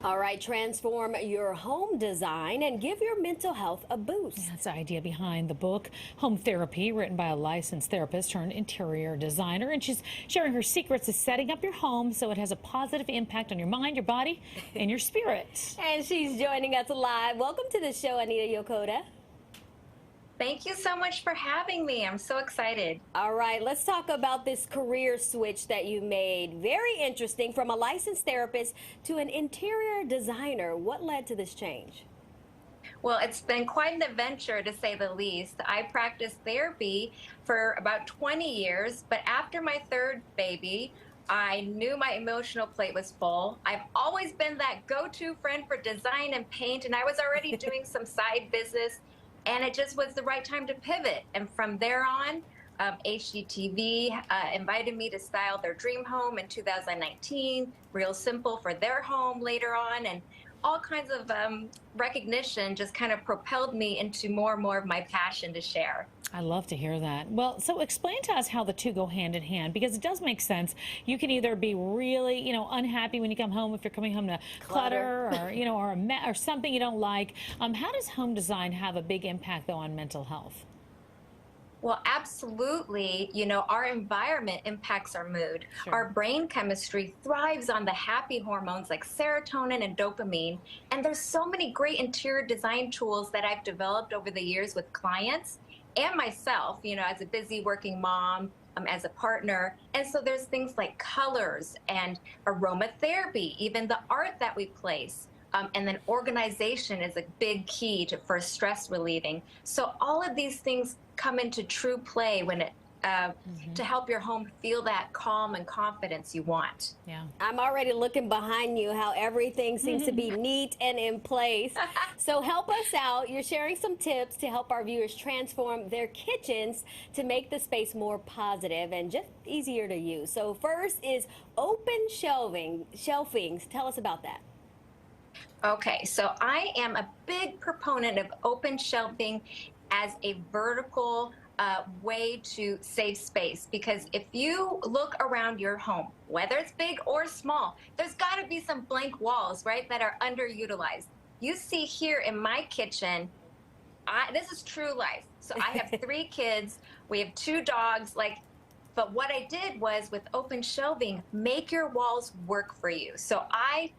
All right, transform your home design and give your mental health a boost. That's the idea behind the book, Home Therapy, written by a licensed therapist turned interior designer. And she's sharing her secrets to setting up your home so it has a positive impact on your mind, your body, and your spirit. And she's joining us live. Welcome to the show, Anita Yokota. Thank you so much for having me. I'm so excited. All right, let's talk about this career switch that you made. Very interesting, from a licensed therapist to an interior designer. What led to this change? Well, it's been quite an adventure, to say the least. I practiced therapy for about 20 years, but after my third baby, I knew my emotional plate was full. I've always been that go-to friend for design and paint, and I was already doing some side business, and it just was the right time to pivot. And from there on, HGTV invited me to style their dream home in 2019, Real Simple for their home later on, and all kinds of recognition just kind of propelled me into more and more of my passion to share. I love to hear that. Well, so explain to us how the two go hand in hand, because it does make sense. You can either be really, unhappy when you come home, if you're coming home to clutter or, or something you don't like. How does home design have a big impact, though, on mental health? Well, absolutely. Our environment impacts our mood. Sure. Our brain chemistry thrives on the happy hormones like serotonin and dopamine. And there's so many great interior design tools that I've developed over the years with clients and myself, as a busy working mom, as a partner. And so there's things like colors and aromatherapy, even the art that we place. And then organization is a big key for stress relieving. So all of these things come into true play when to help your home feel that calm and confidence you want. Yeah. I'm already looking behind you how everything seems to be neat and in place. So help us out. You're sharing some tips to help our viewers transform their kitchens to make the space more positive and just easier to use. So first is open shelving. Tell us about that. Okay, so I am a big proponent of open shelving as a vertical way to save space, because if you look around your home, whether it's big or small, there's got to be some blank walls, right, that are underutilized. You see here in my kitchen, this is true life. So I have 3 kids, we have 2 dogs, but what I did was, with open shelving, make your walls work for you. So I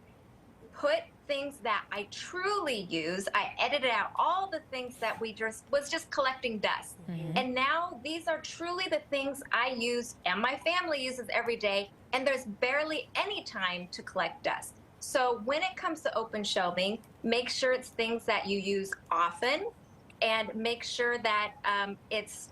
put things that I truly use. I edited out all the things that was just collecting dust. And now these are truly the things I use and my family uses every day, and there's barely any time to collect dust. So when it comes to open shelving, make sure it's things that you use often, and make sure that it's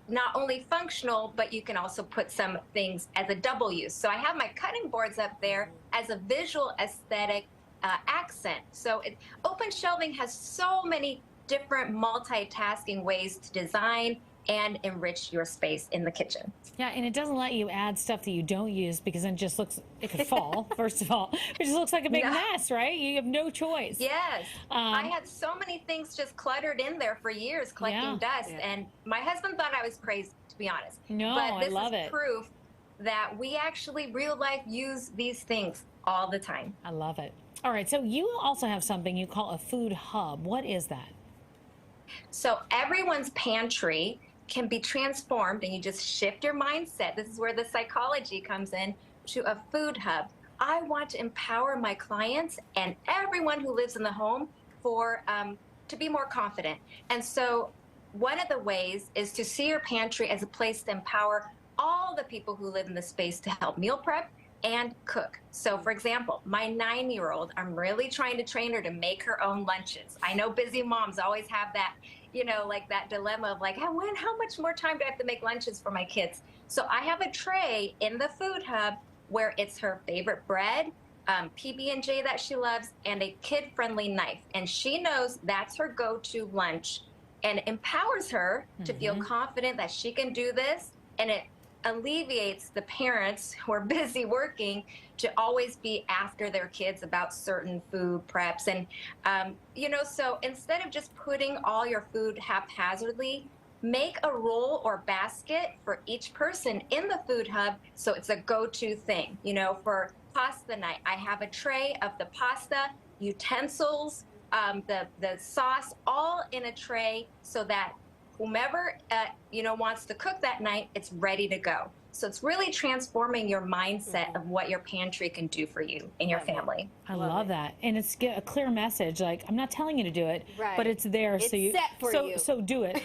not only functional, but you can also put some things as a double use. So I have my cutting boards up there as a visual aesthetic accent. So open shelving has so many different multitasking ways to design and enrich your space in the kitchen. Yeah, and it doesn't let you add stuff that you don't use, because then it could fall, first of all. It just looks like a big mess, right? You have no choice. Yes. I had so many things just cluttered in there for years, collecting dust. And my husband thought I was crazy, to be honest. No, but this I love is proof that we actually, real life, use these things all the time. I love it. All right, so you also have something you call a food hub. What is that? So everyone's pantry can be transformed, and you just shift your mindset. This is where the psychology comes in, to a food hub. I want to empower my clients and everyone who lives in the home to be more confident. And so one of the ways is to see your pantry as a place to empower all the people who live in the space to help meal prep and cook. So for example, my 9-year-old, I'm really trying to train her to make her own lunches. I know busy moms always have that, that dilemma of how much more time do I have to make lunches for my kids? So I have a tray in the food hub where it's her favorite bread, PB&J that she loves, and a kid-friendly knife. And she knows that's her go-to lunch, and it empowers her to feel confident that she can do this, and it alleviates the parents who are busy working to always be after their kids about certain food preps. And, so instead of just putting all your food haphazardly, make a roll or basket for each person in the food hub so it's a go-to thing. For pasta night, I have a tray of the pasta, utensils, the sauce, all in a tray so that whomever wants to cook that night, it's ready to go. So it's really transforming your mindset of what your pantry can do for you and your family. I love that, and it's a clear message. Like, I'm not telling you to do it, but it's there, It's so you set for you. So do it.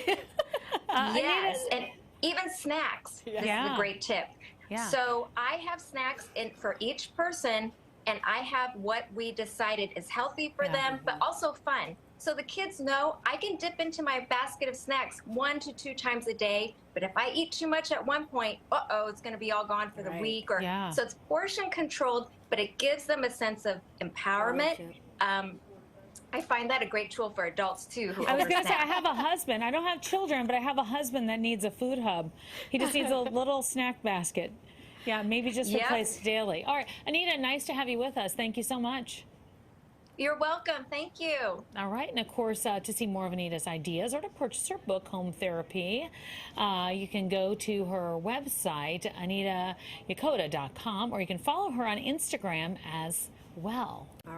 Yes, and even snacks. This is a great tip. Yeah. So I have snacks for each person, and I have what we decided is healthy for them, but also fun. So the kids know I can dip into my basket of snacks 1 to 2 times a day, but if I eat too much at one point, it's going to be all gone for the week. So it's portion controlled, but it gives them a sense of empowerment. I find that a great tool for adults too. I was going to say, I have a husband. I don't have children, but I have a husband that needs a food hub. He just needs a little snack basket. Yeah, maybe just replace daily. All right, Anita, nice to have you with us. Thank you so much. You're welcome. Thank you. All right. And of course, to see more of Anita's ideas or to purchase her book, Home Therapy, you can go to her website, AnitaYakoda.com, or you can follow her on Instagram as well.